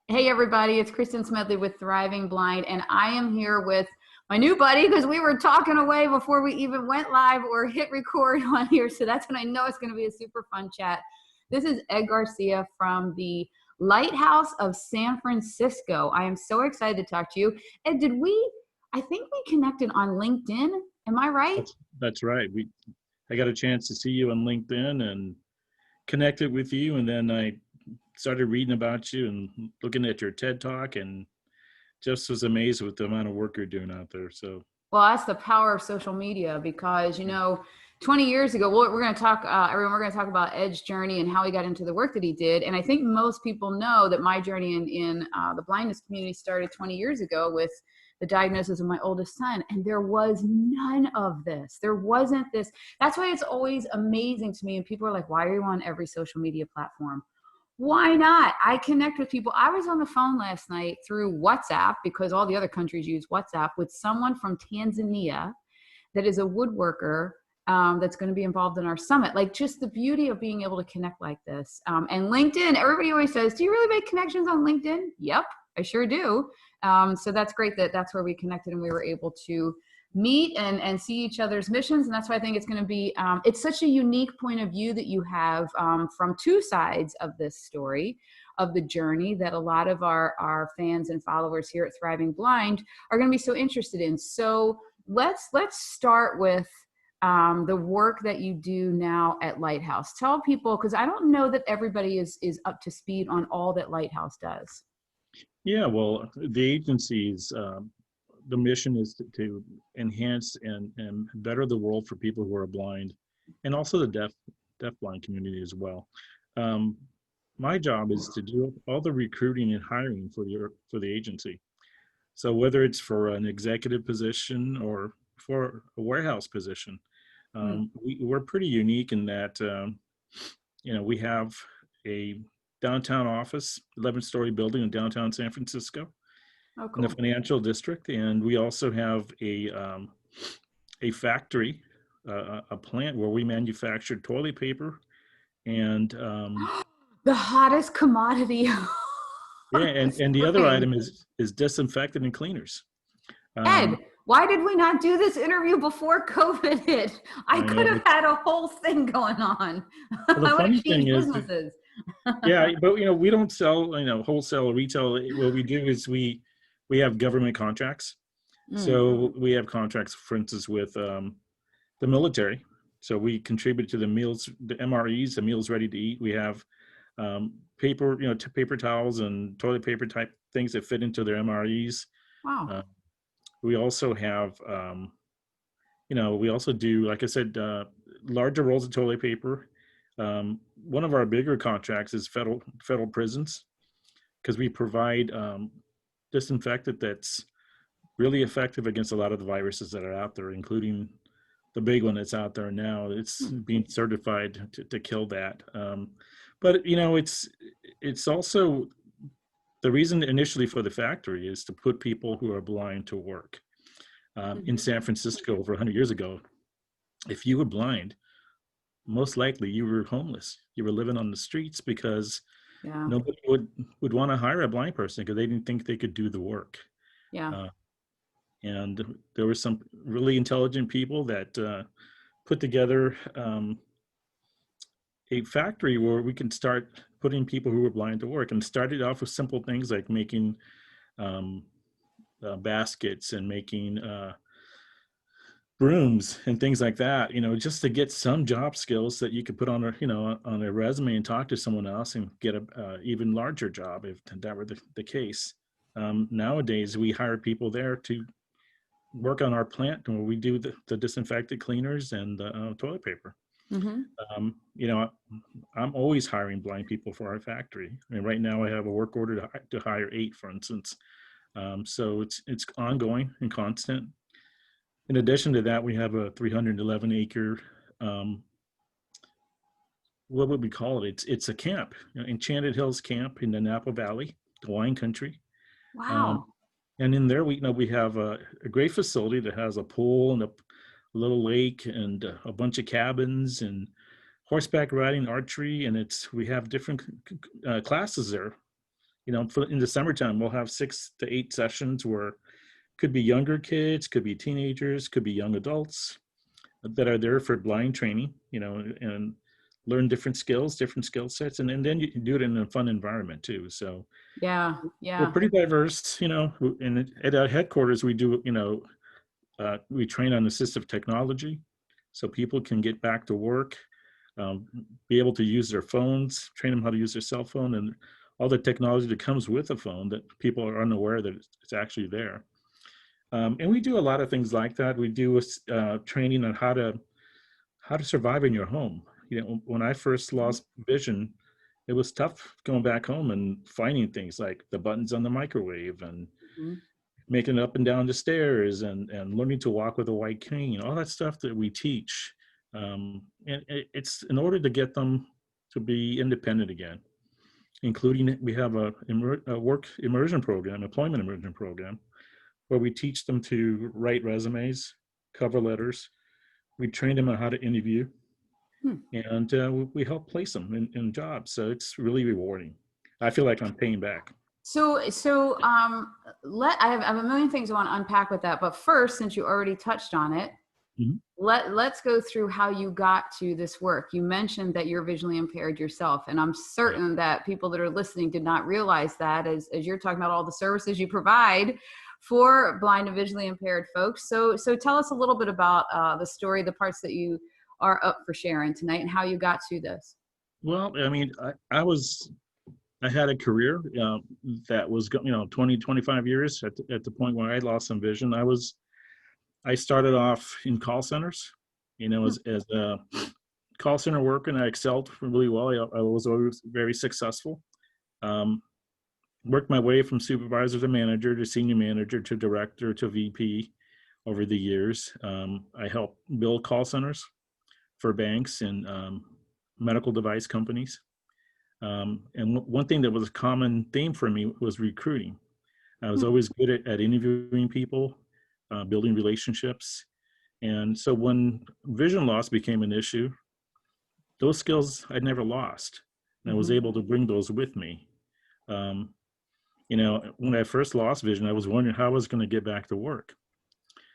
Hey everybody, it's Kristin Smedley with Thriving Blind, and I am here with my new buddy because we were talking away before we even went live or hit record on here, so that's when I know it's going to be a super fun chat. This is Ed Garcia from the Lighthouse of San Francisco. I am so excited to talk to you. Ed, I think we connected on LinkedIn, am I right? That's right. I got a chance to see you on LinkedIn and connected with you, and then I started reading about you and looking at your TED Talk, and just was amazed with the amount of work you're doing out there. So, Well, that's the power of social media because, 20 years ago, we're going to talk, everyone, we're going to talk about Ed's journey and how he got into the work that he did. And I think most people know that my journey in the blindness community started 20 years ago with the diagnosis of my oldest son. And there was none of this. There wasn't this. That's why it's always amazing to me. And people are like, why are you on every social media platform? Why not? I connect with people. I was on the phone last night through WhatsApp because all the other countries use WhatsApp with someone from Tanzania that is a woodworker that's going to be involved in our summit. Like just the beauty of being able to connect like this. And LinkedIn, everybody always says, do you really make connections on LinkedIn? Yep, I sure do. So that's great that's where we connected and we were able to meet and see each other's missions. And that's why I think it's going to be, it's such a unique point of view that you have from two sides of this story, of the journey that a lot of our fans and followers here at Thriving Blind are going to be so interested in. So let's start with the work that you do now at Lighthouse. Tell people, because I don't know that everybody is up to speed on all that Lighthouse does. yeah, well, the agency's the mission is to enhance and better the world for people who are blind, and also the deaf-blind community as well. Um, my job is to do all the recruiting and hiring for the agency. So whether it's for an executive position or for a warehouse position, we're pretty unique in that we have a downtown office, 11-story building in downtown San Francisco, Oh, in the cool. financial district, and we also have a factory, a plant where we manufacture toilet paper and The hottest commodity yeah, on the and the other screen. item is disinfectant and cleaners. Ed, Um, why did we not do this interview before COVID hit? I I could know. have had a whole thing going on. Well, I the would funny have thing changed is, businesses. yeah, but we don't sell wholesale or retail. What we do is we have government contracts. Mm. So we have contracts, for instance, with the military. So we contribute to the meals, the MREs, the meals ready to eat. We have paper, paper towels and toilet paper type things that fit into their MREs. Wow. Uh, we also have, we also do, like I said, larger rolls of toilet paper. One of our bigger contracts is federal prisons, because we provide disinfectant that's really effective against a lot of the viruses that are out there, including the big one that's out there now. It's being certified to kill that. But it's also the reason initially for the factory is to put people who are blind to work. In San Francisco over 100 years ago, if you were blind, most likely you were homeless. You were living on the streets because Yeah. nobody would want to hire a blind person because they didn't think they could do the work. Yeah. Uh, and there were some really intelligent people that put together a factory where we can start putting people who were blind to work, and started off with simple things like making um, baskets and making brooms and things like that, just to get some job skills that you could put on on a resume and talk to someone else and get a even larger job if that were the case. Nowadays, we hire people there to work on our plant where we do the disinfectant cleaners and the toilet paper. Mm-hmm. I'm always hiring blind people for our factory. I mean, right now I have a work order to hire 8, for instance. So it's ongoing and constant. In addition to that, we have a 311-acre, what would we call it? It's a camp, Enchanted Hills Camp in the Napa Valley, the wine country. Um, Wow. and in there, we have a great facility that has a pool and a little lake and a bunch of cabins and horseback riding, archery, and we have different classes there. in the summertime, we'll have 6 to 8 sessions where could be younger kids, could be teenagers, could be young adults that are there for blind training, and learn different skills, different skill sets, and then you can do it in a fun environment too. So Yeah, we're yeah. pretty diverse, and at our headquarters, we do, we train on assistive technology so people can get back to work, be able to use their phones, train them how to use their cell phone and all the technology that comes with a phone that people are unaware that it's actually there. And we do a lot of things like that. We do training on how to survive in your home. When I first lost vision, it was tough going back home and finding things like the buttons on the microwave and Mhm. making it up and down the stairs and learning to walk with a white cane, all that stuff that we teach. And it's in order to get them to be independent again, including we have a work immersion program, employment immersion program, where we teach them to write resumes, cover letters. We train them on how to interview, Hmm. and we help place them in jobs. So it's really rewarding. I feel like I'm paying back. I have a million things I want to unpack with that, but first, since you already touched on it, Mhm. let's go through how you got to this work. You mentioned that you're visually impaired yourself, and I'm Right. certain that people that are listening did not realize that as you're talking about all the services you provide for blind and visually impaired folks. So tell us a little bit about the story, the parts that you are up for sharing tonight, and how you got to this. Well, I mean, I had a career that was 20, 25 years at the point where I lost some vision. I started off in call centers, Hmm. as a call center worker, and I excelled really well. I was always very successful. Um, Worked my way from supervisor to manager to senior manager to director to VP over the years. I helped build call centers for banks and medical device companies. And one thing that was a common theme for me was recruiting. I was Hmm. always good at interviewing people, building relationships. And so when vision loss became an issue, those skills I'd never lost. And I was Mhm. able to bring those with me. Um, when I first lost vision, I was wondering how I was going to get back to work.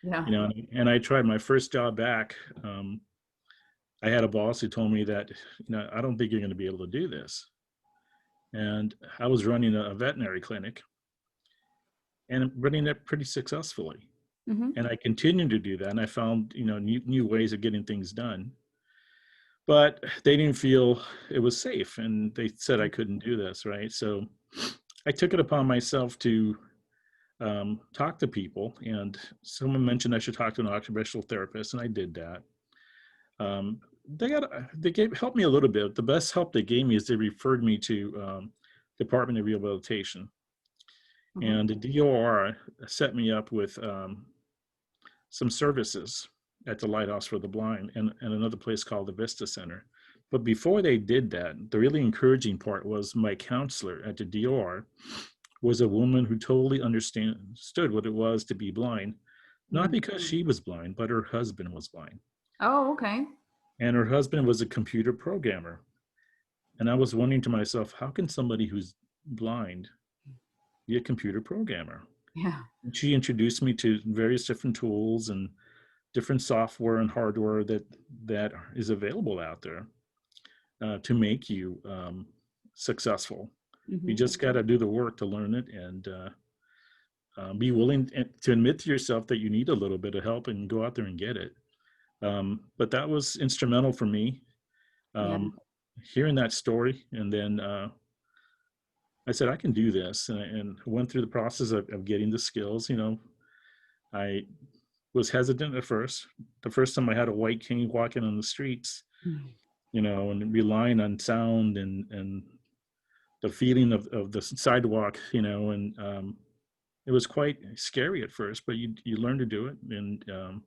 Yeah. And I tried my first job back. I had a boss who told me that, I don't think you're going to be able to do this. And I was running a veterinary clinic and running it pretty successfully. Hmm. And I continued to do that. And I found, new ways of getting things done. But they didn't feel it was safe. And they said I couldn't do this, right? So I took it upon myself to talk to people. And someone mentioned I should talk to an occupational therapist. And I did that. Um, they helped me a little bit. The best help they gave me is they referred me to Department of Rehabilitation. Hmm. And the DOR set me up with some services at the Lighthouse for the Blind and another place called the Vista Center. But before they did that, the really encouraging part was my counselor at the DOR was a woman who totally understood what it was to be blind, not because she was blind, but her husband was blind. Oh, okay. And her husband was a computer programmer. And I was wondering to myself, how can somebody who's blind be a computer programmer? Yeah. And she introduced me to various different tools and different software and hardware that is available out there to make you successful. You Hmm. just got to do the work to learn it and be willing to admit to yourself that you need a little bit of help and go out there and get it. But that was instrumental for me, Yeah. hearing that story. And then I said, I can do this. And went through the process of getting the skills. I was hesitant at first. The first time I had a white cane walking on the streets, and relying on sound and the feeling of the sidewalk, and it was quite scary at first, but you learn to do it, and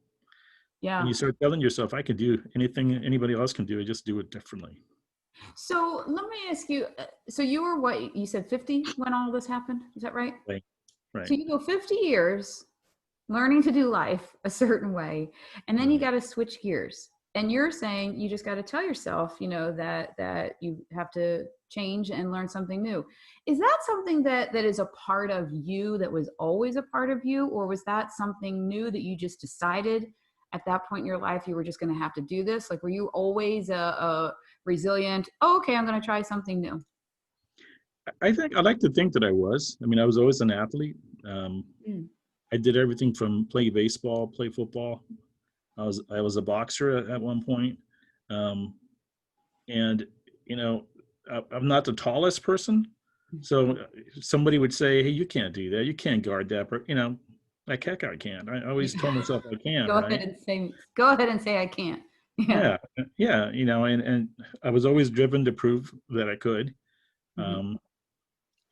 Yeah. you start telling yourself, I can do anything anybody else can do. I just do it differently. So let me ask you, so you were what, you said 50 when all this happened? Is that right? Right, So right, you go 50 years learning to do life a certain way, and then you right. got to switch gears. And you're saying you just got to tell yourself, that you have to change and learn something new. Is that something that is a part of you, that was always a part of you, or was that something new that you just decided at that point in your life you were just going to have to do this? Like, were you always a resilient, oh, okay, I'm going to try something new? I like to think that I was. I mean, I was always an athlete. Um, Mm. I did everything from play baseball, play football. I was a boxer at one point. Um, and you know, I'm not the tallest person, so somebody would say, "Hey, you can't do that. You can't guard that." But like heck, I can. I always told myself I can, right? Go ahead and say I can't. Yeah. Yeah, yeah. And I was always driven to prove that I could. Mhm. Um,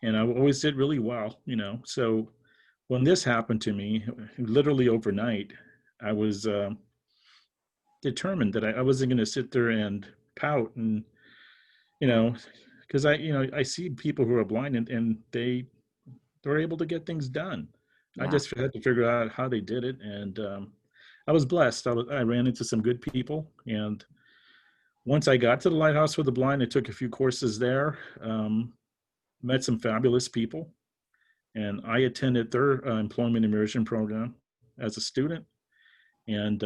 and I always did really well. So when this happened to me, literally overnight, I was determined that I wasn't going to sit there and pout and you know because I see people who are blind and they're able to get things done. I Yeah. just had to figure out how they did it, and I was blessed. I ran into some good people, and once I got to the Lighthouse for the Blind, I took a few courses there, met some fabulous people, and I attended their employment immersion program as a student. And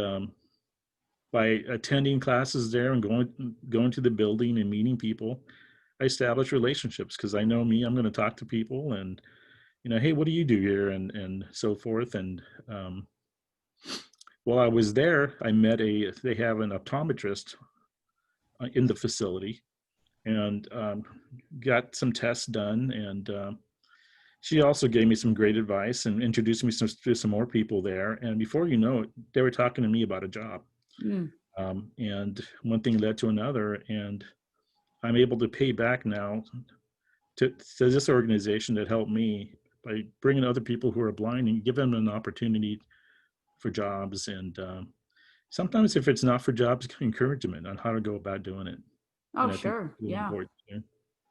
by attending classes there and going to the building and meeting people, I established relationships because I know me. I'm going to talk to people, and hey, what do you do here, and so forth. And while I was there, they have an optometrist in the facility, and got some tests done, and she also gave me some great advice and introduced me to some more people there. And before you know it, they were talking to me about a job. Mm. And one thing led to another, and I'm able to pay back now to this organization that helped me by bringing other people who are blind and give them an opportunity for jobs. And sometimes if it's not for jobs, encouragement on how to go about doing it. Oh, And I think sure. it's really Yeah. important too.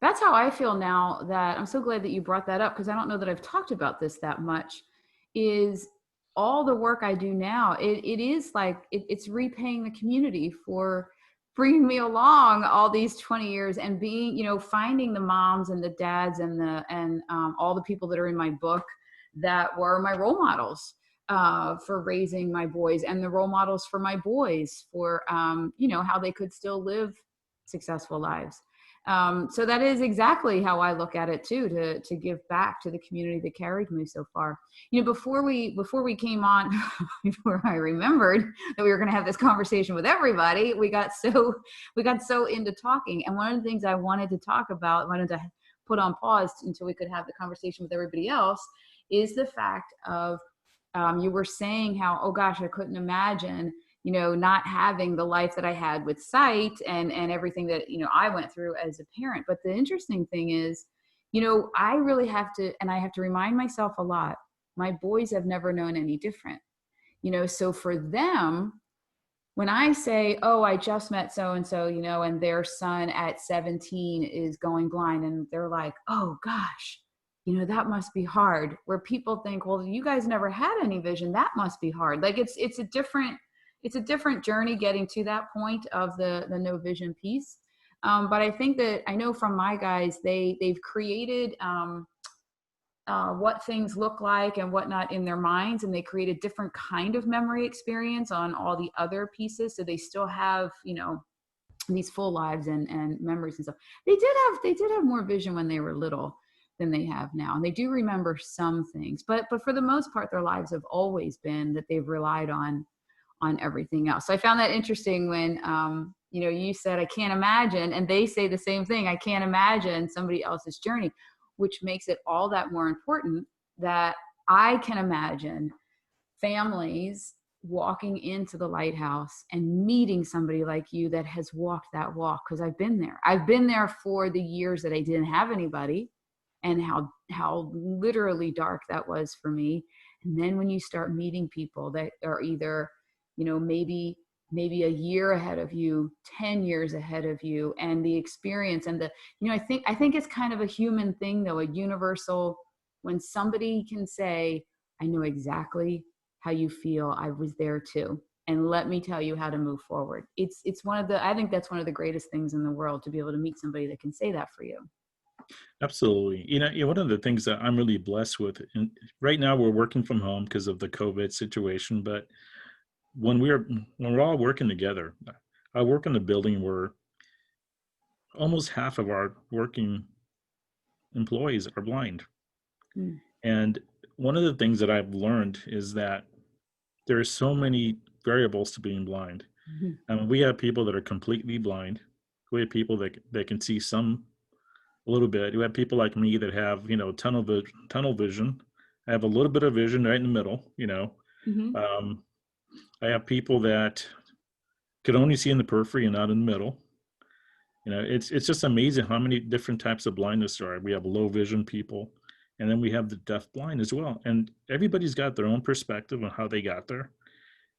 That's how I feel now. That I'm so glad that you brought that up, because I don't know that I've talked about this that much. Is all the work I do now, it is like it's repaying the community for bringing me along all these 20 years, and being, finding the moms and the dads and all the people that are in my book that were my role models for raising my boys, and the role models for my boys for how they could still live successful lives. So that is exactly how I look at it too, to give back to the community that carried me so far. Before we came on, before I remembered that we were going to have this conversation with everybody, we got so into talking. And one of the things I wanted to talk about, wanted to put on pause until we could have the conversation with everybody else, is the fact of you were saying how, oh gosh, I couldn't imagine not having the life that I had with sight and everything that, I went through as a parent. But the interesting thing is, I really have to, and I have to remind myself a lot, my boys have never known any different, so for them, when I say, oh, I just met so-and-so, and their son at 17 is going blind, and they're like, oh gosh, that must be hard. Where people think, well, you guys never had any vision. That must be hard. Like it's a different journey getting to that point of the no vision piece. But I think that I know from my guys, they've created what things look like and whatnot in their minds, and they create a different kind of memory experience on all the other pieces, so they still have these full lives and memories and stuff. They did have more vision when they were little than they have now, and they do remember some things, but for the most part their lives have always been that they've relied on everything else. So I found that interesting when you said I can't imagine, and they say the same thing, I can't imagine somebody else's journey, which makes it all that more important that I can imagine families walking into the Lighthouse and meeting somebody like you that has walked that walk, because I've been there. I've been there for the years that I didn't have anybody, and how literally dark that was for me. And then when you start meeting people that are either maybe a year ahead of you, 10 years ahead of you, and the experience and the I think it's kind of a human thing, though, a universal, when somebody can say, I know exactly how you feel, I was there too. and let me tell you how to move forward. It's one of the, I think that's one of the greatest things in the world, to be able to meet somebody that can say that for you. Absolutely. One of the things that I'm really blessed with, and right now we're working from home because of the COVID situation, but when we're all working together, I work in a building where almost half of our working employees are blind. Mm. And one of the things that I've learned is that there are so many variables to being blind. Mhm. I mean, we have people that are completely blind. We have people that can see some a little bit. We have people like me that have, tunnel vision. I have a little bit of vision right in the middle. Mhm. Um, I have people that could only see in the periphery and not in the middle. It's just amazing how many different types of blindness there are. We have low vision people, and then we have the deaf blind as well. And everybody's got their own perspective on how they got there.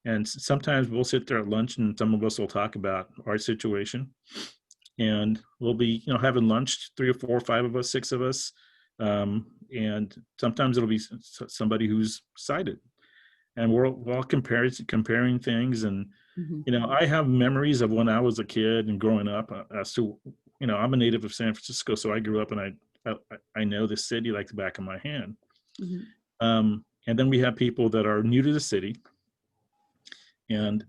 And sometimes we'll sit there at lunch and some of us will talk about our situation. And we'll be, having lunch, 3 or 4 or 5 of us, 6 of us. And sometimes it'll be somebody who's sighted. And we're all comparing things. And, Mhm. I have memories of when I was a kid and growing up. I'm a native of San Francisco, so I grew up and I know the city like the back of my hand. Mhm. And then we have people that are new to the city, and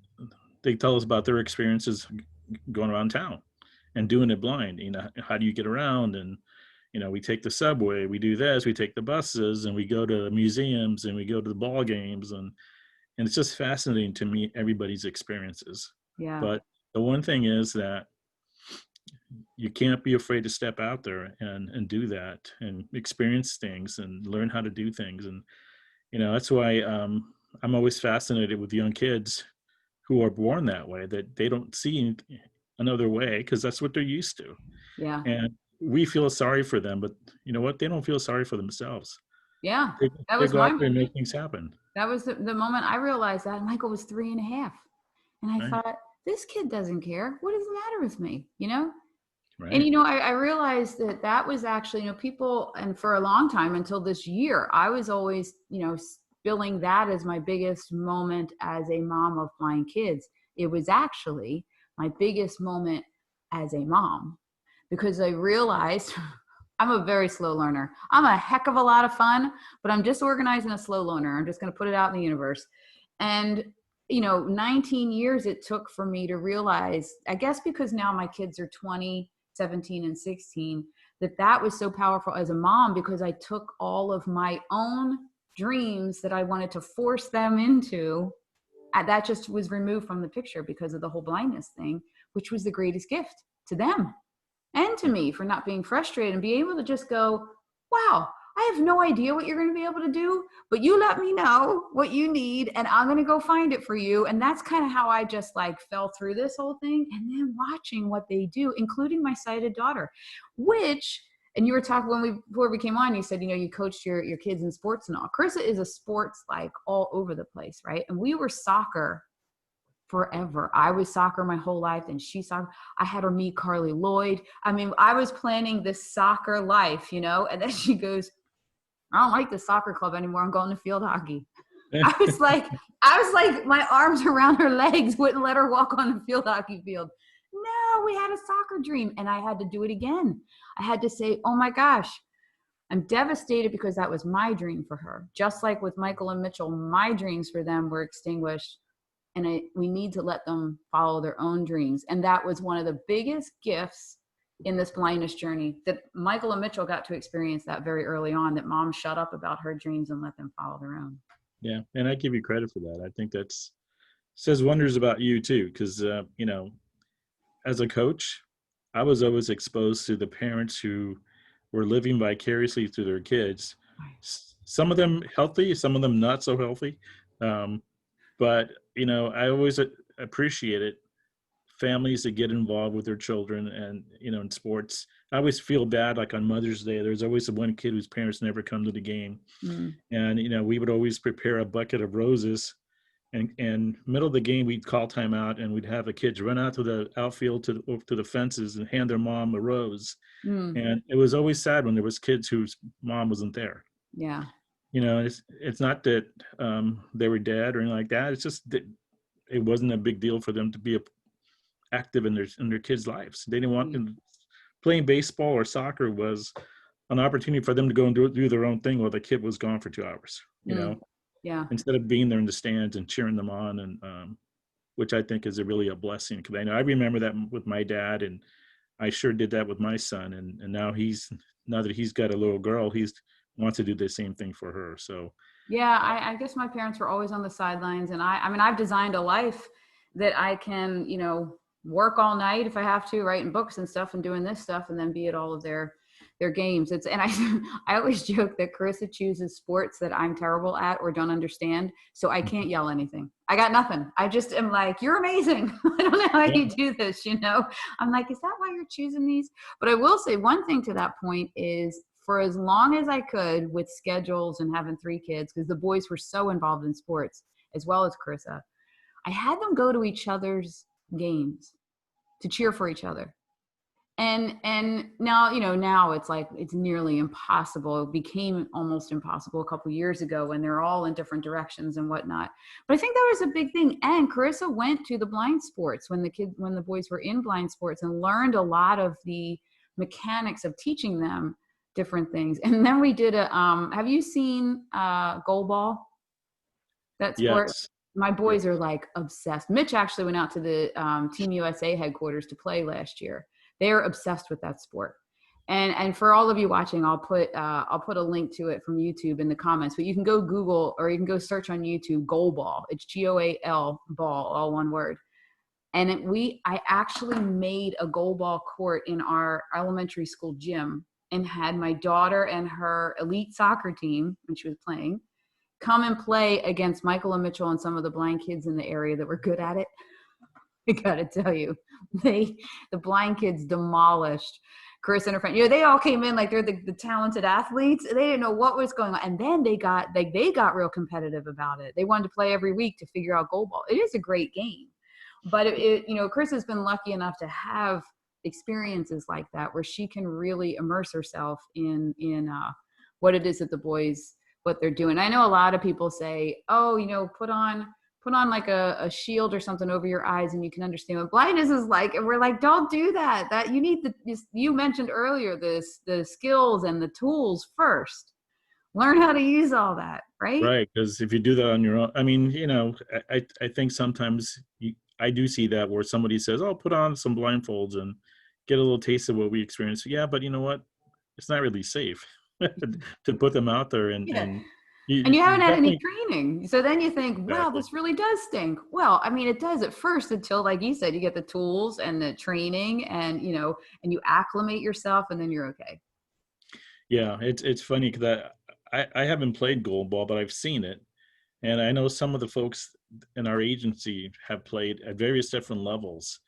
they tell us about their experiences going around town and doing it blind. How do you get around? And we take the subway, we do this, we take the buses, and we go to museums, and we go to the ball games, and it's just fascinating to me, everybody's experiences. Yeah. But the one thing is that you can't be afraid to step out there and do that and experience things and learn how to do things. And that's why I'm always fascinated with young kids who are born that way, that they don't see another way because that's what they're used to. Yeah. And we feel sorry for them, but you know what? They don't feel sorry for themselves. Yeah. They, That they was go out my, there and make things happen. that was the moment I realized that Michael was 3.5. And I Right. thought, this kid doesn't care. What is the matter with me? And, Right. I realized that was actually, people, and for a long time until this year, I was always, billing that as my biggest moment as a mom of blind kids. It was actually my biggest moment as a mom, because I realized I'm a very slow learner. I'm a heck of a lot of fun, but I'm disorganized and a slow learner. I'm just going to put it out in the universe. And 19 years it took for me to realize, I guess because now my kids are 20, 17, and 16, that was so powerful as a mom, because I took all of my own dreams that I wanted to force them into, that just was removed from the picture because of the whole blindness thing, which was the greatest gift to them and to me, for not being frustrated and be able to just go, wow, I have no idea what you're going to be able to do, but you let me know what you need and I'm going to go find it for you. And that's kind of how I just fell through this whole thing. And then watching what they do, including my sighted daughter, and you were talking before we came on, you said, you coached your kids in sports and all. Carissa is a sports all over the place, right? And we were soccer forever. I was soccer my whole life, and she soccer. I had her meet Carly Lloyd. I mean, I was planning this soccer life, and then she goes, I don't like the soccer club anymore. I'm going to field hockey. I was like, my arms around her legs wouldn't let her walk on the field hockey field. No, we had a soccer dream, and I had to do it again. I had to say, oh my gosh, I'm devastated, because that was my dream for her. Just like with Michael and Mitchell, my dreams for them were extinguished. And we need to let them follow their own dreams. And that was one of the biggest gifts in this blindness journey, that Michael and Mitchell got to experience that very early on, that mom shut up about her dreams and let them follow their own. Yeah. And I give you credit for that. I think that's says wonders about you too. Cause as a coach, I was always exposed to the parents who were living vicariously through their kids. Some of them healthy, some of them not so healthy. But I always appreciated families that get involved with their children, and in sports. I always feel bad, like on Mother's Day, there's always the one kid whose parents never come to the game. And we would always prepare a bucket of roses, and middle of the game we'd call timeout, and we'd have the kids run out to the outfield to the fences and hand their mom a rose. And it was always sad when there was kids whose mom wasn't there. Yeah. It's not that they were dead or anything like that. It's just that it wasn't a big deal for them to be active in their kids' lives. They didn't want them playing baseball or soccer was an opportunity for them to go and do their own thing while the kid was gone for 2 hours, Yeah. instead of being there in the stands and cheering them on. And which I think is really a blessing, because I remember that with my dad, and I sure did that with my son. And now that he's got a little girl, he wants to do the same thing for her. So Yeah, I guess my parents were always on the sidelines, and I mean, I've designed a life that I can, work all night if I have to, writing books and stuff and doing this stuff, and then be at all of their games. And I always joke that Carissa chooses sports that I'm terrible at or don't understand, so I can't yell anything. I got nothing. I just am like, you're amazing. I don't know how you do this, I'm like, is that why you're choosing these? But I will say one thing to that point is, for as long as I could, with schedules and having 3 kids, because the boys were so involved in sports as well as Carissa, I had them go to each other's games to cheer for each other. And now, now it's like, it's nearly impossible. It became almost impossible a couple of years ago when they're all in different directions and whatnot. But I think that was a big thing. And Carissa went to the blind sports when the boys were in blind sports, and learned a lot of the mechanics of teaching them different things. And then we did have you seen goal ball? That sport? yes. My boys are like obsessed. Mitch actually went out to the Team USA headquarters to play last year. They are obsessed with that sport. And for all of you watching, I'll put a link to it from YouTube in the comments, but you can go Google, or you can go search on YouTube, goal ball. It's GOAL ball, all one word. And I actually made a goal ball court in our elementary school gym, and had my daughter and her elite soccer team, when she was playing, come and play against Michael and Mitchell and some of the blind kids in the area that were good at it. I gotta tell you, the blind kids demolished Chris and her friend. They all came in like they're the talented athletes. They didn't know what was going on, and then they got real competitive about it. They wanted to play every week to figure out goal ball. It is a great game, but Chris has been lucky enough to have experiences like that where she can really immerse herself in what it is that the boys, what they're doing. I know a lot of people say, oh, put on like a shield or something over your eyes and you can understand what blindness is like. And we're like, don't do that. That you need you mentioned earlier, the skills and the tools first. Learn how to use all that, right? Right, because if you do that on your own, I mean, I think sometimes I do see that where somebody says, oh, put on some blindfolds and get a little taste of what we experience. Yeah, but you know what? It's not really safe to put them out there. And you haven't had any definitely training. So then you think, wow, exactly. this really does stink. Well, I mean, it does at first, until, like you said, you get the tools and the training, and, and you acclimate yourself, and then you're okay. Yeah, it's funny because I haven't played goal ball, but I've seen it. And I know some of the folks in our agency have played at various different levels.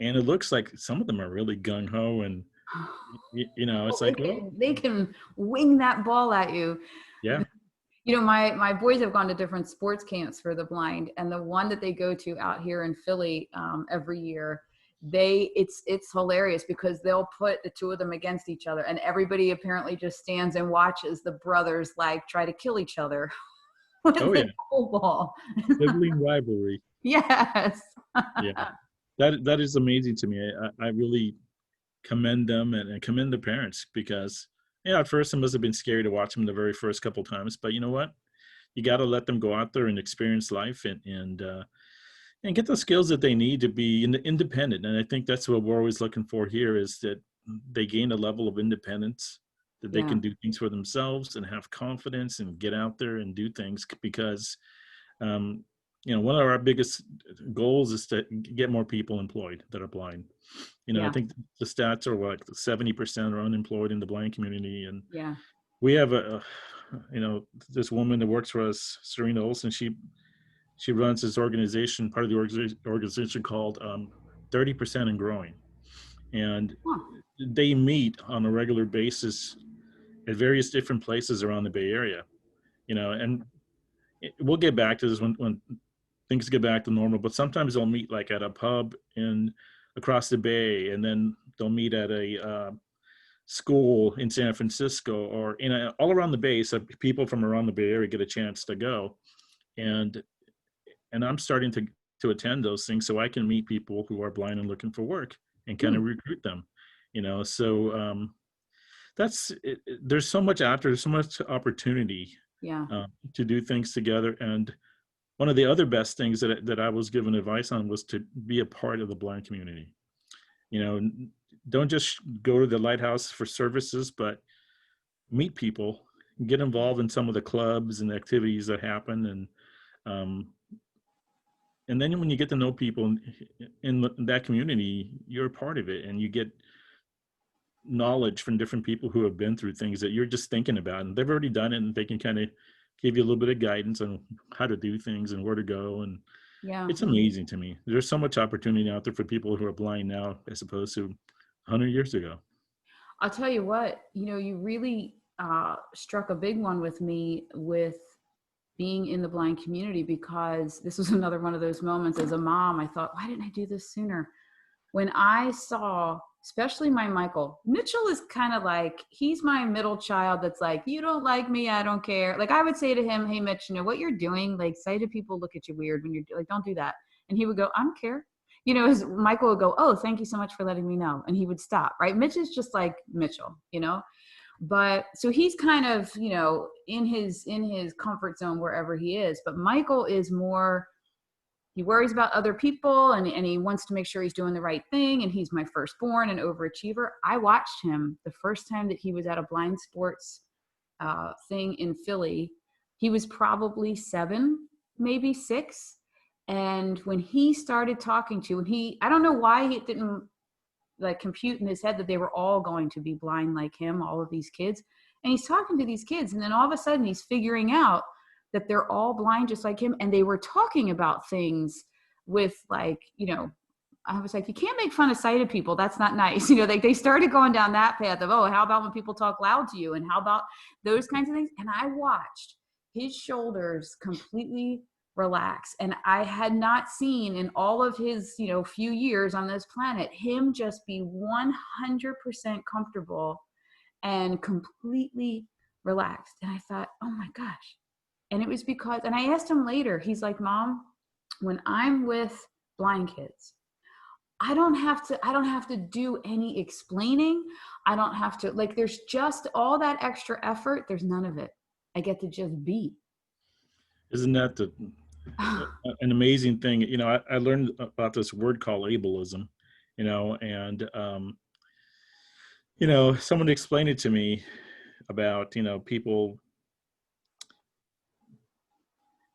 And it looks like some of them are really gung-ho, and it's like, well, they can wing that ball at you. yeah. My boys have gone to different sports camps for the blind, and the one that they go to out here in Philly every year, it's hilarious because they'll put the 2 of them against each other, and everybody apparently just stands and watches the brothers like try to kill each other with the goal ball. Sibling rivalry. Yes. Yeah, that is amazing to me. I really commend them, and commend the parents, because at first it must have been scary to watch them the very first couple times, but you know what? You got to let them go out there and experience life, and get the skills that they need to be independent. And I think that's what we're always looking for here, is that they gain a level of independence, that they can do things for themselves and have confidence and get out there and do things. Because one of our biggest goals is to get more people employed that are blind. I think the stats are like 70% are unemployed in the blind community. And we have this woman that works for us, Serena Olson. She runs this organization, part of the organization called 30% and Growing. And they meet on a regular basis at various different places around the Bay Area, and we'll get back to this when things get back to normal, but sometimes they'll meet like at a pub across the bay, and then they'll meet at a school in San Francisco, or all around the bay, so people from around the Bay Area get a chance to go. And and I'm starting to attend those things so I can meet people who are blind and looking for work and kind Hmm. of recruit them, so there's so much out there, there's so much opportunity Yeah. to do things together. And one of the other best things that I was given advice on was to be a part of the blind community. Don't just go to the Lighthouse for services, but meet people, get involved in some of the clubs and activities that happen. Um, and then when you get to know people in that community, you're a part of it, and you get knowledge from different people who have been through things that you're just thinking about, and they've already done it, and they can kind of give you a little bit of guidance on how to do things and where to go. And Yeah. it's amazing to me. There's so much opportunity out there for people who are blind now as opposed to 100 years ago. I'll tell you what, you really struck a big one with me with being in the blind community, because this was another one of those moments as a mom. I thought, why didn't I do this sooner? When I saw, especially my Michael, Mitchell is kind of like, he's my middle child that's like, you don't like me, I don't care. Like I would say to him, hey, Mitch, what you're doing, like sighted people look at you weird when you're like, don't do that. And he would go, I don't care. His Michael would go, oh, thank you so much for letting me know. And he would stop, right? Mitch is just like Mitchell. But so he's kind of, in his comfort zone wherever he is. But Michael is more, he worries about other people, and he wants to make sure he's doing the right thing. And he's my firstborn and overachiever. I watched him the first time that he was at a blind sports thing in Philly. He was probably 7, maybe 6. And when he started talking to, I don't know why he didn't like compute in his head that they were all going to be blind like him, all of these kids. And he's talking to these kids, and then all of a sudden he's figuring out that they're all blind just like him. And they were talking about things with like, I was like, you can't make fun of sighted people. That's not nice. Like they started going down that path of, oh, how about when people talk loud to you? And how about those kinds of things? And I watched his shoulders completely relax. And I had not seen in all of his, few years on this planet, him just be 100% comfortable and completely relaxed. And I thought, oh my gosh. And it was because, and I asked him later, he's like, Mom, when I'm with blind kids, I don't have to do any explaining. I don't have to, like, there's just all that extra effort. There's none of it. I get to just be. Isn't that an amazing thing? I learned about this word called ableism, and someone explained it to me about, people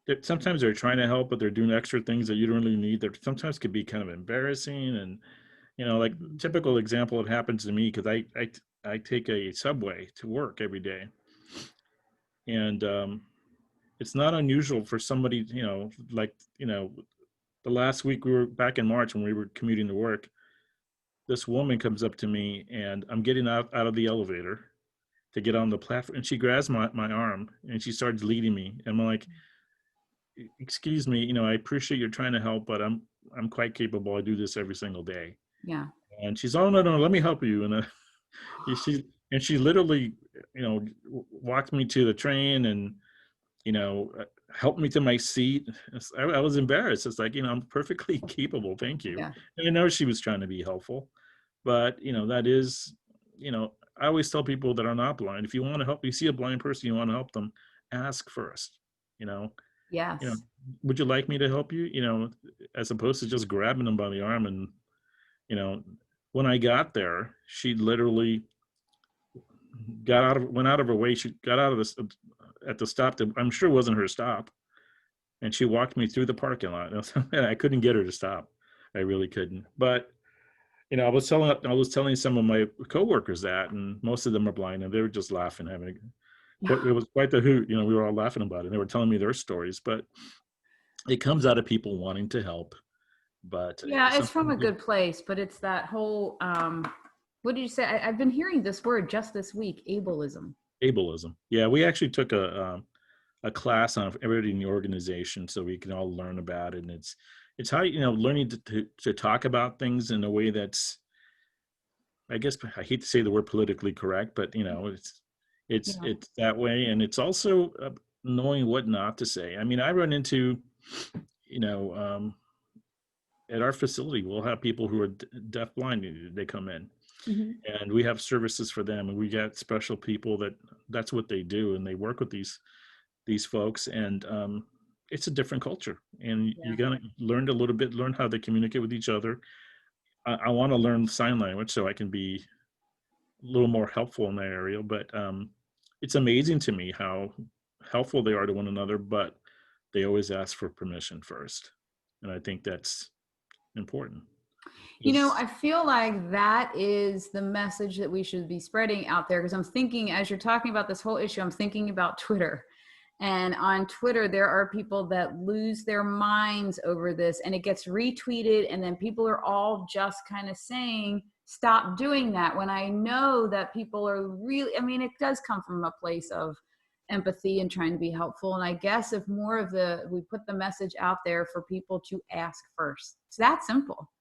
that sometimes they're trying to help, but they're doing extra things that you don't really need. That sometimes could be kind of embarrassing. And, like typical example, it happens to me because I take a subway to work every day. And it's not unusual for somebody, the last week we were back in March when we were commuting to work, this woman comes up to me and I'm getting out of the elevator to get on the platform, and she grabs my arm and she starts leading me. And I'm like, excuse me, I appreciate you're trying to help, but I'm quite capable. I do this every single day. Yeah. And she's, oh, no, let me help you. And she literally, walked me to the train and, helped me to my seat. I was embarrassed. It's like, I'm perfectly capable. Thank you. Yeah. And I know she was trying to be helpful, but, that is, I always tell people that are not blind, if you want to help, you see a blind person, you want to help them, ask first, Yes. would you like me to help you? As opposed to just grabbing them by the arm. And, when I got there, she literally went out of her way. She got out of this at the stop that I'm sure wasn't her stop. And she walked me through the parking lot. And I couldn't get her to stop. I really couldn't. But, I was telling some of my coworkers that, and most of them are blind, and they were just laughing, it was quite the hoot. We were all laughing about it. They were telling me their stories, but it comes out of people wanting to help. But Yeah, it's from a good place, but it's that whole, what did you say? I've been hearing this word just this week, ableism. Ableism. Yeah, we actually took a class on everybody in the organization so we can all learn about it. And it's how, learning to talk about things in a way that's, I guess, I hate to say the word politically correct, but it's that way. And it's also knowing what not to say. I mean, I run into, you know, at our facility, we'll have people who are deaf blind. They come in, Mhm. and we have services for them, and we got special people that's what they do, and they work with these folks, and it's a different culture, and you Yeah. gotta learn how they communicate with each other. I want to learn sign language so I can be a little more helpful in that area, but it's amazing to me how helpful they are to one another, but they always ask for permission first, and I think that's important. You know, It's, I feel like that is the message that we should be spreading out there, because I'm thinking, as you're talking about this whole issue, I'm thinking about Twitter. And on Twitter, there are people that lose their minds over this, and it gets retweeted. And then people are all just kind of saying, stop doing that. When I know that people are really, I mean, it does come from a place of empathy and trying to be helpful. And I guess if more of we put the message out there for people to ask first, it's that simple.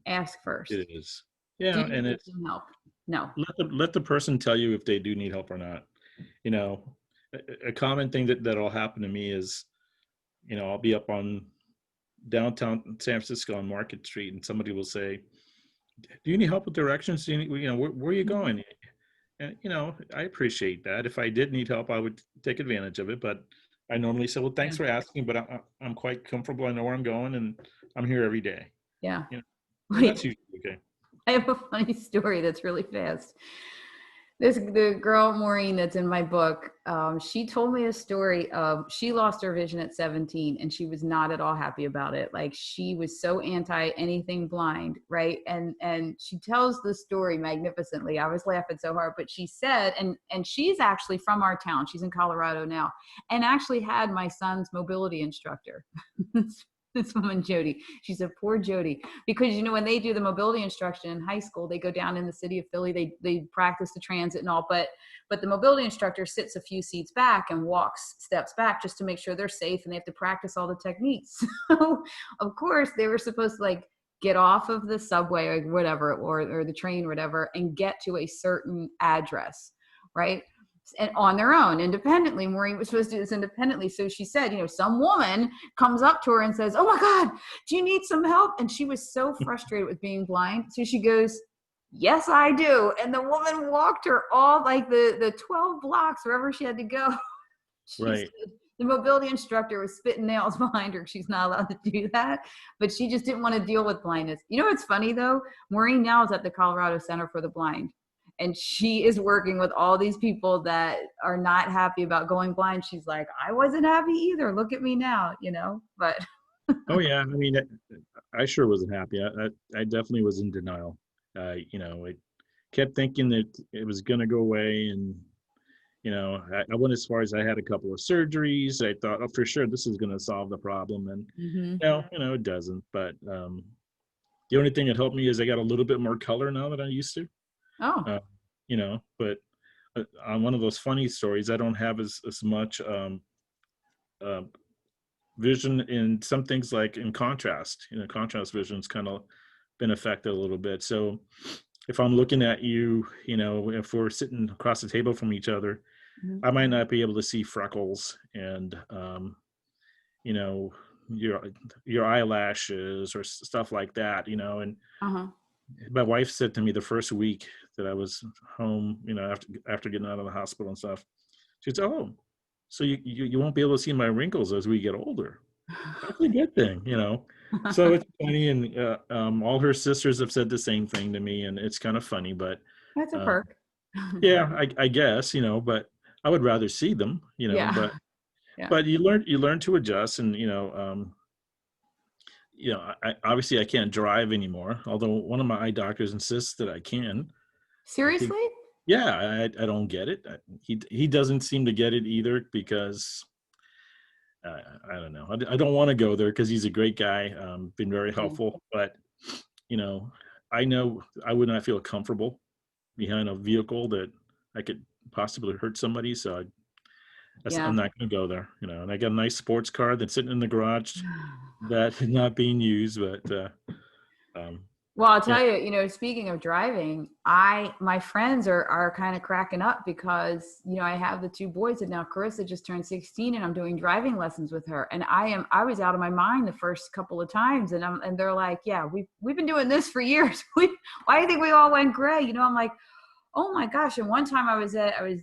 Ask first. it is. Do Yeah, you and need it's some help? No. let the person tell you if they do need help or not. You know, a common thing that'll happen to me is, I'll be up on downtown San Francisco on Market Street, and somebody will say, "Do you need help with directions? Do you need, where are you Mhm. going?" And I appreciate that. If I did need help, I would take advantage of it. But I normally say, "Well, Yeah. thanks for asking, but I'm quite comfortable. I know where I'm going, and I'm here every day." Yeah. You know, and that's Wait, usually okay. I have a funny story that's really fast. The girl Maureen that's in my book, she told me a story of she lost her vision at 17, and she was not at all happy about it. Like, she was so anti anything blind, right? And she tells the story magnificently. I was laughing so hard, but she said, and she's actually from our town. She's in Colorado now, and actually had my son's mobility instructor. This woman Jody, she said, poor Jody, because when they do the mobility instruction in high school, they go down in the city of Philly, they practice the transit and all, but the mobility instructor sits a few seats back and walks steps back just to make sure they're safe, and they have to practice all the techniques. So of course they were supposed to, like, get off of the subway or whatever, or the train or whatever, and get to a certain address, right? And on their own, independently. Maureen was supposed to do this independently. So she said, some woman comes up to her and says, "Oh my God, do you need some help?" And she was so frustrated with being blind. So she goes, "Yes, I do." And the woman walked her all, like, the 12 blocks, wherever she had to go. She Right. said the mobility instructor was spitting nails behind her. She's not allowed to do that, but she just didn't want to deal with blindness. You know what's funny though? Maureen now is at the Colorado Center for the Blind, and she is working with all these people that are not happy about going blind. She's like, I wasn't happy either. Look at me now, but Oh yeah. I mean, I sure wasn't happy. I definitely was in denial. I kept thinking that it was going to go away, and I went as far as I had a couple of surgeries. I thought, oh, for sure, this is going to solve the problem, and mm-hmm. it doesn't. But the only thing that helped me is I got a little bit more color now than I used to. Oh, Uh, but on one of those funny stories, I don't have as much uh, vision in some things, like in contrast. Contrast vision's kind of been affected a little bit. So if I'm looking at you, if we're sitting across the table from each other, mm-hmm. I might not be able to see freckles and you know your eyelashes or stuff like that. And Uh-huh. my wife said to me the first week that I was home, after getting out of the hospital and stuff, she said, "Oh, so you won't be able to see my wrinkles as we get older." That's a good thing. So it's funny, and all her sisters have said the same thing to me, and it's kind of funny, but That's a um, perk. yeah, I guess, but I would rather see them, Yeah. but Yeah. you learn to adjust, and obviously I can't drive anymore, although one of my eye doctors insists that I can. I think, Seriously? yeah, I don't get it. He doesn't seem to get it either, because I don't know. I don't want to go there because he's a great guy, been very Yeah. helpful, but you know, I know I would not feel comfortable behind a vehicle that I could possibly hurt somebody. So I'm Yeah. not going to go there. And I got a nice sports car that's sitting in the garage that is not being used, but um, Well, I'll Yeah. tell you, speaking of driving, my friends are kind of cracking up because, I have the two boys, and now Carissa just turned 16 and I'm doing driving lessons with her. And I was out of my mind the first couple of times, and they're like, yeah, we've been doing this for years. Why do you think we all went gray? I'm like, oh my gosh. And one time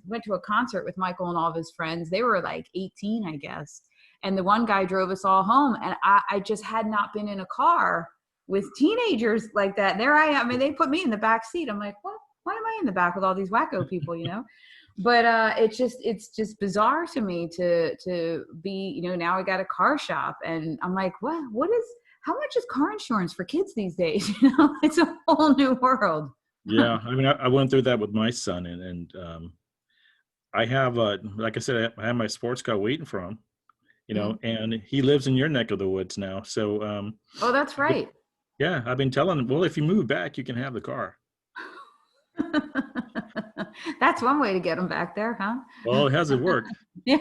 went to a concert with Michael and all of his friends. They were like 18, I guess. And the one guy drove us all home, and I just had not been in a car with teenagers like that. There I am. I mean, they put me in the back seat. I'm like, what? Why am I in the back with all these wacko people? But it's just bizarre to me to be, now I got a car shop, and I'm like, how much is car insurance for kids these days? It's a whole new world. Yeah. I mean, I went through that with my son, and I have, like I said, I have my sports car waiting for him, and he lives in your neck of the woods now. So, Oh, that's right. yeah, I've been telling him, well, if you move back, you can have the car. That's one way to get them back there, huh? Well, it hasn't worked. Yeah.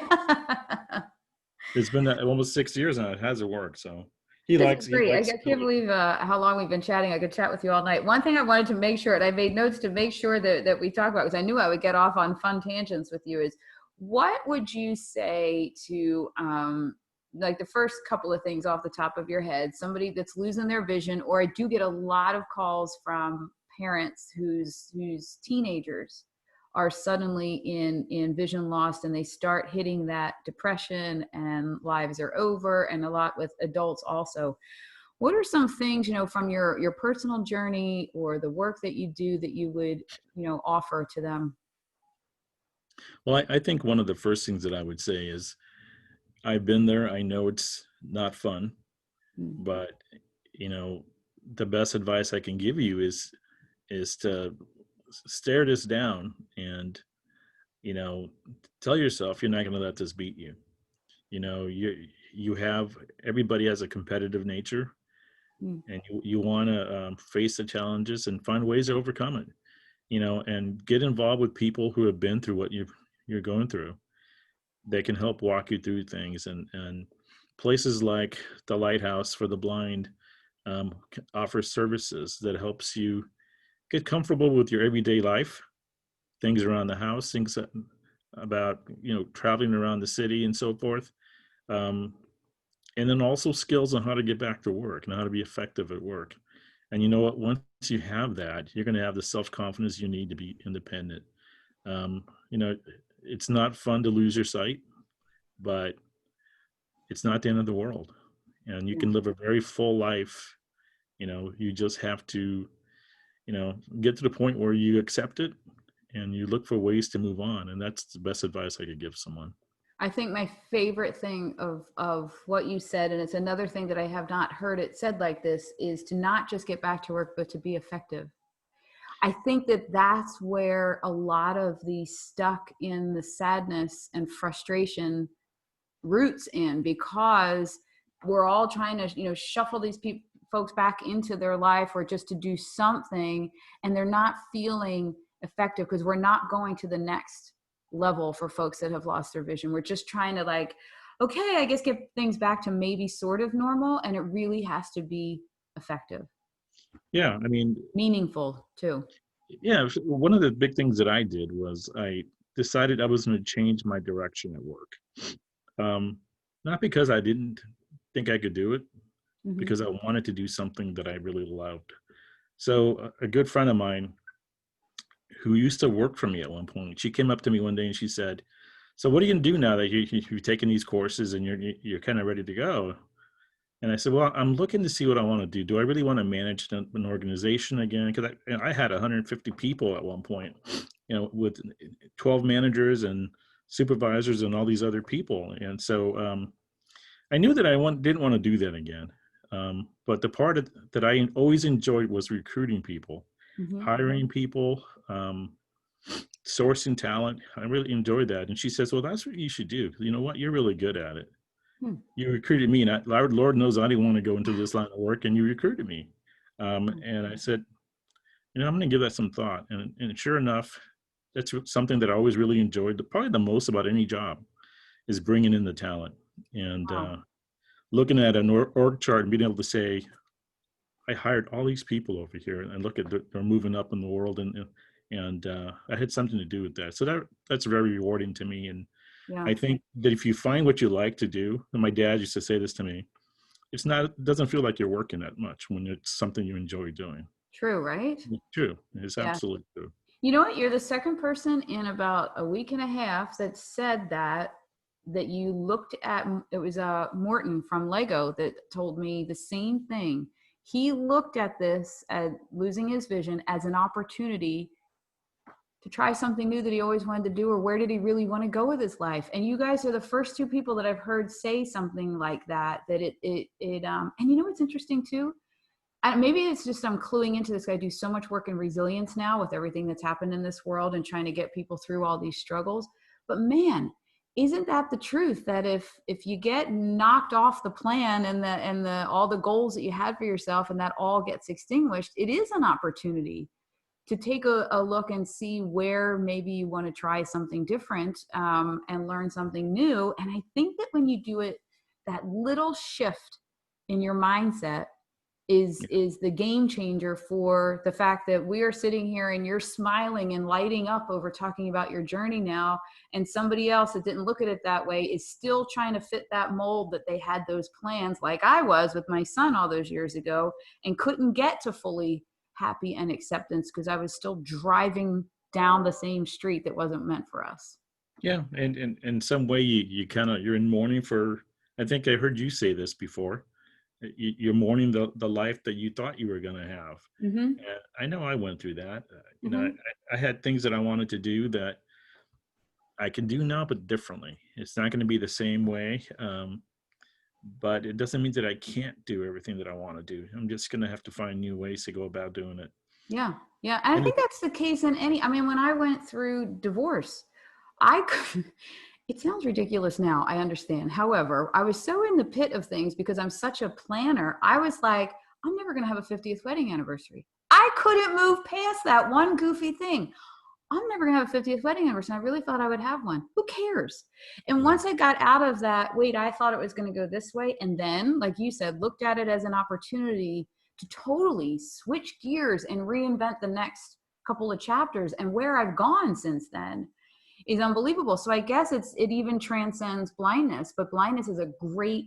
It's been almost 6 years now. It hasn't worked. So he This likes, is he great. I likes. can't believe how long we've been chatting. I could chat with you all night. One thing I wanted to make sure, and I made notes to make sure that we talk about, because I knew I would get off on fun tangents with you, is what would you say to like the first couple of things off the top of your head, somebody that's losing their vision, or I do get a lot of calls from parents whose teenagers are suddenly in vision loss, and they start hitting that depression and lives are over, and a lot with adults also. What are some things, from your personal journey or the work that you do that you would, offer to them? Well, I think one of the first things that I would say is I've been there. I know it's not fun, Mm. but the best advice I can give you is to stare this down and you know tell yourself you're not going to let this beat you. You have, everybody has a competitive nature, Mm. and you want to face the challenges and find ways to overcome it, and get involved with people who have been through what you're going through. They can help walk you through things, and places like the Lighthouse for the Blind offer services that helps you get comfortable with your everyday life, things around the house, things about traveling around the city and so forth, um, and then also skills on how to get back to work and how to be effective at work. And you know what? Once you have that, you're going to have the self-confidence you need to be independent. um, you know it's not fun to lose your sight, but it's not the end of the world, and you Yeah. can live a very full life. You just have to get to the point where you accept it and you look for ways to move on, and that's the best advice I could give someone. I think my favorite thing of what you said, and it's another thing that I have not heard it said like this, is to not just get back to work, but to be effective. I think that that's where a lot of the stuck in the sadness and frustration roots in, because we're all trying to, shuffle these folks back into their life, or just to do something, and they're not feeling effective because we're not going to the next level for folks that have lost their vision. We're just trying to, like, okay, I guess get things back to maybe sort of normal, and it really has to be effective, Yeah, I mean, meaningful too. yeah, one of the big things that I did was I decided I was going to change my direction at work. um, Not because I didn't think I could do it, Mm-hmm. because I wanted to do something that I really loved. So a good friend of mine who used to work for me at one point, she came up to me one day and she said, "So what are you going to do now that you've taken these courses and you're kind of ready to go?" And I said, "Well, I'm looking to see what I want to do. Do I really want to manage an organization again?" Because I had 150 people at one point, with 12 managers and supervisors and all these other people. And so I knew that didn't want to do that again. But the part that I always enjoyed was recruiting people, Mm-hmm. hiring people, sourcing talent. I really enjoyed that. And she says, "Well, that's what you should do. You know what? You're really good at it. Hmm. You recruited me, and Lord knows I didn't want to go into this line of work, and you recruited me." And I said, "I'm going to give that some thought." And sure enough, that's something that I always really enjoyed. Probably the most about any job is bringing in the talent and Wow. looking at an org chart and being able to say, I hired all these people over here, and look at they're moving up in the world, and I had something to do with that. So that's very rewarding to me. And Yeah. I think that if you find what you like to do, and my dad used to say this to me, it doesn't feel like you're working that much when it's something you enjoy doing. True, right? It's true. It's Yeah. absolutely true. You know what? You're the second person in about a week and a half that said that you looked at. It was Morton from Lego that told me the same thing. He looked at this, at losing his vision, as an opportunity to try something new that he always wanted to do, or where did he really want to go with his life? And you guys are the first two people that I've heard say something like that. That and you know what's interesting too? Maybe it's just I'm cluing into this. I do so much work in resilience now with everything that's happened in this world and trying to get people through all these struggles. But man, isn't that the truth? That if you get knocked off the plan and the all the goals that you had for yourself, and that all gets extinguished, it is an opportunity to take a look and see where maybe you want to try something different, and learn something new. And I think that when you do it, that little shift in your mindset is the game changer for the fact that we are sitting here and you're smiling and lighting up over talking about your journey now, and somebody else that didn't look at it that way is still trying to fit that mold that they had those plans, like I was with my son all those years ago, and couldn't get to fully happy and acceptance because I was still driving down the same street that wasn't meant for us. Yeah, and in some way you kind of you're in mourning for. I think I heard you say this before. You're mourning the life that you thought you were going to have. Mm-hmm. And I know I went through that. Mm-hmm. I had things that I wanted to do that I can do now, but differently. It's not going to be the same way. But it doesn't mean that I can't do everything that I want to do. I'm just going to have to find new ways to go about doing it. Yeah. Yeah. And I And think that's the case in I mean, when I went through divorce, I could, it sounds ridiculous now, I understand. However, I was so in the pit of things because I'm such a planner. I was like, I'm never going to have a 50th wedding anniversary. I couldn't move past that one goofy thing. I'm never going to have a 50th wedding anniversary. I really thought I would have one. Who cares? And once I got out of that, wait, I thought it was going to go this way. And then, like you said, looked at it as an opportunity to totally switch gears and reinvent the next couple of chapters. And where I've gone since then is unbelievable. So I guess it even transcends blindness, but blindness is a great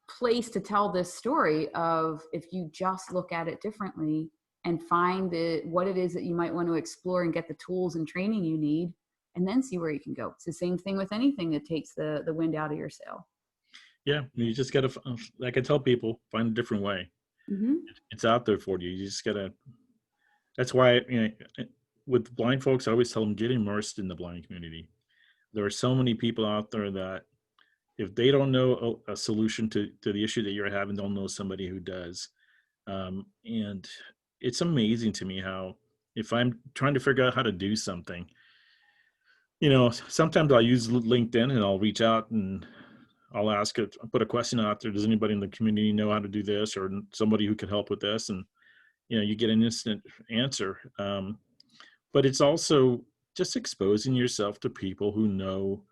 place to tell this story of, if you just look at it differently and find what it is that you might want to explore and get the tools and training you need, and then see where you can go. It's the same thing with anything that takes the wind out of your sail. yeah, you just got to, like I tell people, find a different way. Mm-hmm. It's out there for you. You just got to, that's why, with blind folks, I always tell them, get immersed in the blind community. There are so many people out there that if they don't know a solution to the issue that you're having, they'll know somebody who does. And it's amazing to me how, if I'm trying to figure out how to do something, sometimes I'll use LinkedIn and I'll reach out and I'll put a question out there. Does anybody in the community know how to do this, or somebody who could help with this? And, you get an instant answer. But it's also just exposing yourself to people who know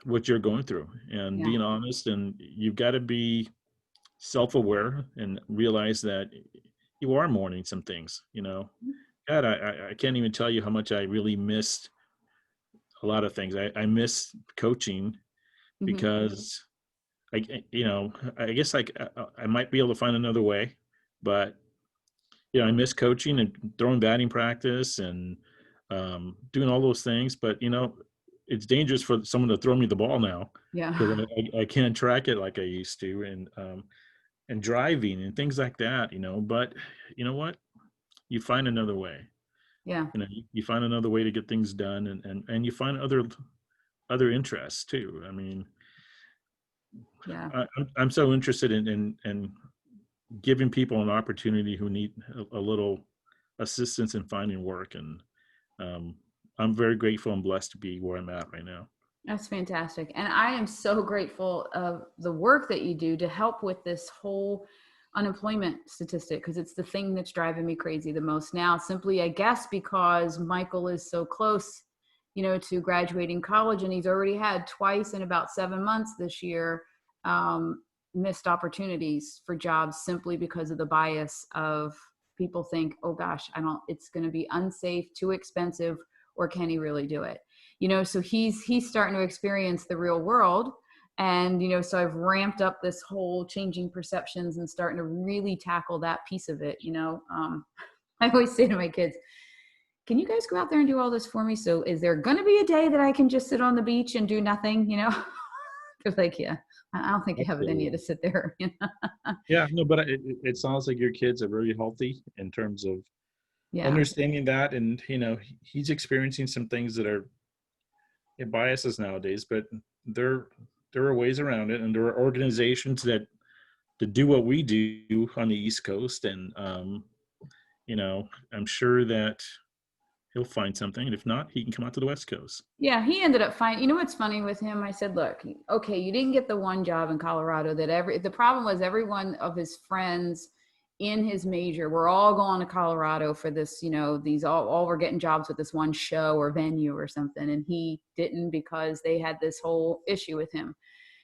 what you're going through and being honest. And you've got to be self-aware and realize that you are mourning some things. God, I can't even tell you how much I really missed a lot of things. I miss coaching because I guess I might be able to find another way, but I miss coaching and throwing batting practice and doing all those things. But it's dangerous for someone to throw me the ball now, because I can't track it like I used to, and driving and things like that. But you know what? You find another way. Yeah. You find another way to get things done, and you find other interests too. I mean, I'm so interested in giving people an opportunity who need a little assistance in finding work. And I'm very grateful and blessed to be where I'm at right now. That's fantastic. And I am so grateful of the work that you do to help with this whole unemployment statistic, because it's the thing that's driving me crazy the most now, simply, I guess, because Michael is so close, to graduating college, and he's already had twice in about 7 months this year, missed opportunities for jobs simply because of the bias of people think, oh gosh, it's going to be unsafe, too expensive, or can he really do it? So he's starting to experience the real world. And, so I've ramped up this whole changing perceptions and starting to really tackle that piece of it. I always say to my kids, can you guys go out there and do all this for me? So is there going to be a day that I can just sit on the beach and do nothing? They're like, yeah, I don't think you have it in you to sit there. Yeah, no, but it sounds like your kids are very healthy in terms of Yeah. understanding that. And, he's experiencing some things that are biases nowadays, but there are ways around it. And there are organizations that do what we do on the East Coast. And, I'm sure that he'll find something. And if not, he can come out to the West Coast. Yeah, he ended up finding, what's funny with him? I said, look, okay, you didn't get the one job in Colorado the problem was every one of his friends in his major were all going to Colorado for this, these all were getting jobs with this one show or venue or something. And he didn't because they had this whole issue with him.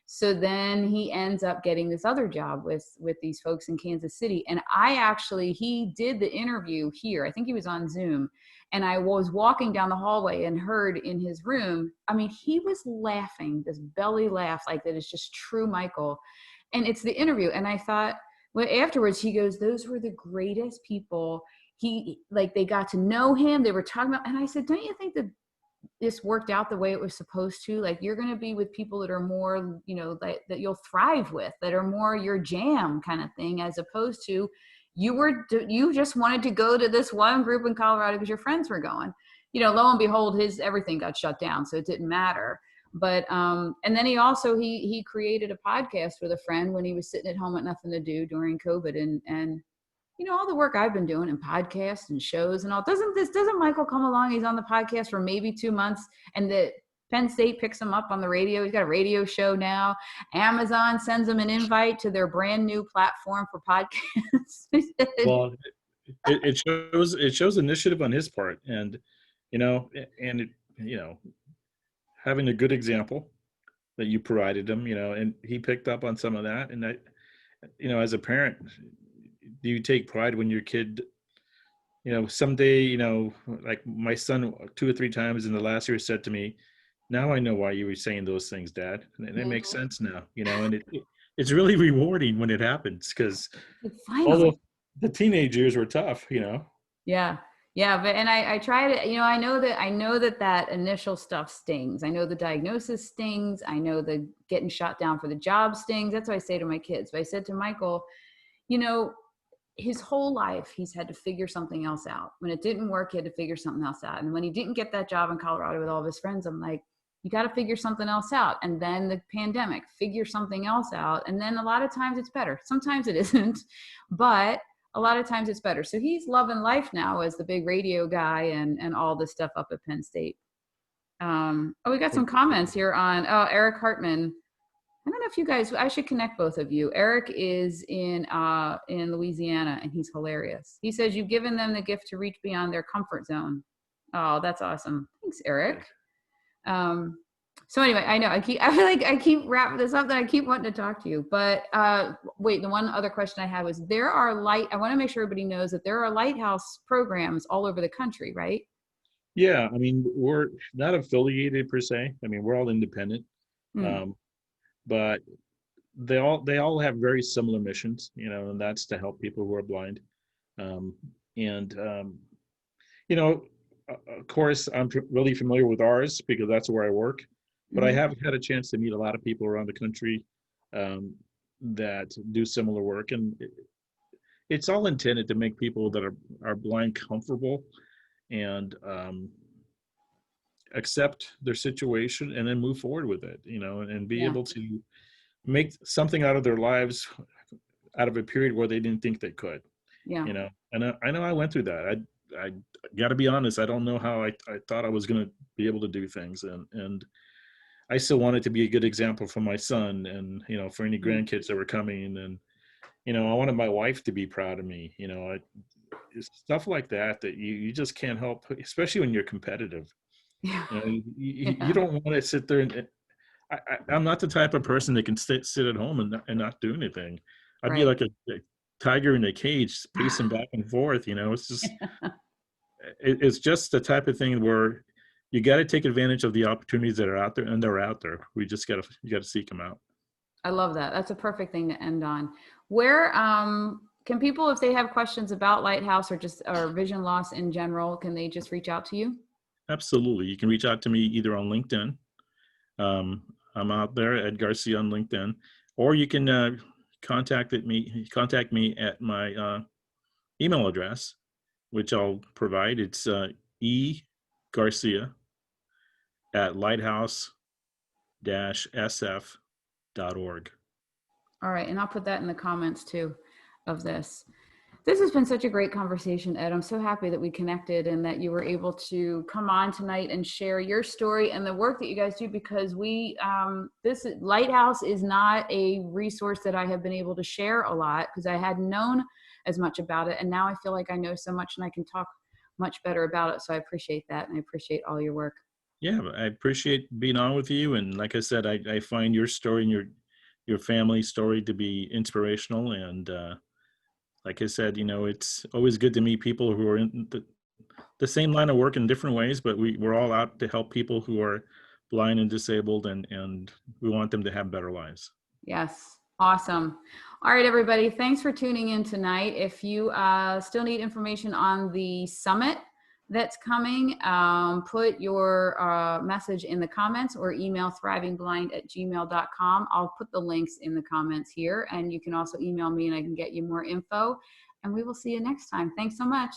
So then he ends up getting this other job with these folks in Kansas City. And he did the interview here. I think he was on Zoom. And I was walking down the hallway and heard in his room, he was laughing, this belly laugh, like that is just true Michael. And it's the interview. And I thought, well, afterwards he goes, those were the greatest people. They got to know him. They were talking about, and I said, don't you think that this worked out the way it was supposed to? Like, you're going to be with people that are more, that you'll thrive with, that are more your jam kind of thing, as opposed to you just wanted to go to this one group in Colorado because your friends were going. Lo and behold, everything got shut down, so it didn't matter. But and then he created a podcast with a friend when he was sitting at home with nothing to do during COVID, and all the work I've been doing in podcasts and shows and all, doesn't Michael come along? He's on the podcast for maybe 2 months, and the Penn State picks him up on the radio. He's got a radio show now. Amazon sends him an invite to their brand new platform for podcasts. Well, it shows initiative on his part, and having a good example that you provided him, and he picked up on some of that. And that, as a parent, do you take pride when your kid, someday, like my son 2 or 3 times in the last year said to me, now I know why you were saying those things, Dad. And it makes sense now, and it's really rewarding when it happens, because although the teenage years were tough, Yeah. Yeah. But, and I try to, I know that initial stuff stings. I know the diagnosis stings. I know the getting shot down for the job stings. That's what I say to my kids. But I said to Michael, his whole life, he's had to figure something else out. When it didn't work, he had to figure something else out. And when he didn't get that job in Colorado with all of his friends, I'm like, you got to figure something else out. And then the pandemic, figure something else out. And then a lot of times it's better. Sometimes it isn't, but a lot of times it's better. So he's loving life now as the big radio guy and all this stuff up at Penn State. We got some comments here on, Eric Hartman. I don't know if you guys, I should connect both of you. Eric is in Louisiana, and he's hilarious. He says, you've given them the gift to reach beyond their comfort zone. Oh, that's awesome. Thanks, Eric. So anyway, I know I feel like I keep wrapping this up, that I keep wanting to talk to you, but wait, the one other question I had was, I want to make sure everybody knows that there are lighthouse programs all over the country, right? Yeah. We're not affiliated per se. We're all independent. But they all have very similar missions, and that's to help people who are blind. Of course, I'm really familiar with ours because that's where I work, but I have had a chance to meet a lot of people around the country that do similar work, and it's all intended to make people that are blind comfortable and accept their situation and then move forward with it, and be able to make something out of their lives out of a period where they didn't think they could. And I know I went through that. I got to be honest, I don't know how I thought I was going to be able to do things, and I still wanted to be a good example for my son, and for any grandkids that were coming, and I wanted my wife to be proud of me. Stuff like that you just can't help, especially when you're competitive. You don't want to sit there and I'm not the type of person that can sit at home and not do anything. I'd be Right. like a tiger in a cage, pacing back and forth. It's just it's just the type of thing where you got to take advantage of the opportunities that are out there, and they're out there. You got to seek them out. I love that. That's a perfect thing to end on. Where can people, if they have questions about Lighthouse or vision loss in general, can they just reach out to you? Absolutely. You can reach out to me either on LinkedIn. I'm out there, Ed Garcia on LinkedIn, or you can contact me at my email address, which I'll provide. It's egarcia@lighthouse-sf.org. All right. And I'll put that in the comments too of this. This has been such a great conversation, Ed. I'm so happy that we connected and that you were able to come on tonight and share your story and the work that you guys do, because this Lighthouse is not a resource that I have been able to share a lot because I hadn't known as much about it. And now I feel like I know so much and I can talk much better about it. So I appreciate that. And I appreciate all your work. Yeah, I appreciate being on with you. And like I said, I find your story and your family story to be inspirational. And like I said, it's always good to meet people who are in the same line of work in different ways, but we're all out to help people who are blind and disabled, and we want them to have better lives. Yes. Awesome. All right, everybody. Thanks for tuning in tonight. If you still need information on the summit that's coming, put your message in the comments or email thrivingblind@gmail.com. I'll put the links in the comments here, and you can also email me and I can get you more info, and we will see you next time. Thanks so much.